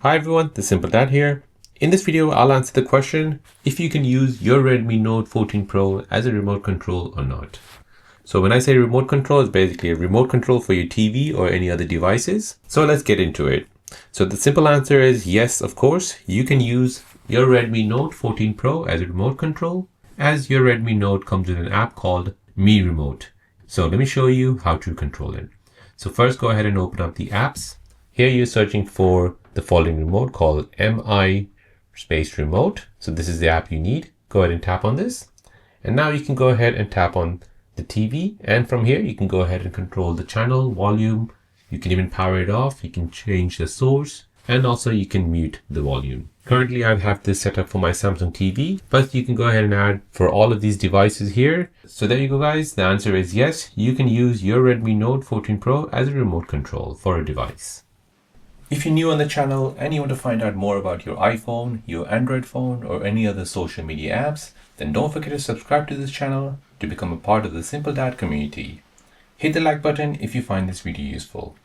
Hi everyone, the Simple Dad here. In this video, I'll answer the question if you can use your Redmi Note 14 Pro as a remote control or not. So when I say remote control, it's basically a remote control for your TV or any other devices. So let's get into it. So the simple answer is yes, of course, you can use your Redmi Note 14 Pro as a remote control, as your Redmi Note comes with an app called Mi Remote. So let me show you how to control it. So first go ahead and open up the apps. Here you're searching for the following remote called MI space remote. So this is the app you need. Go ahead and tap on this. And now you can go ahead and tap on the TV. And from here, you can go ahead and control the channel, volume. You can even power it off. You can change the source. And also you can mute the volume. Currently, I have this set up for my Samsung TV, but you can go ahead and add for all of these devices here. So there you go, guys. The answer is yes, you can use your Redmi Note 14 Pro as a remote control for a device. If you're new on the channel and you want to find out more about your iPhone, your Android phone, or any other social media apps, then don't forget to subscribe to this channel to become a part of the Simple Dad community. Hit the like button if you find this video useful.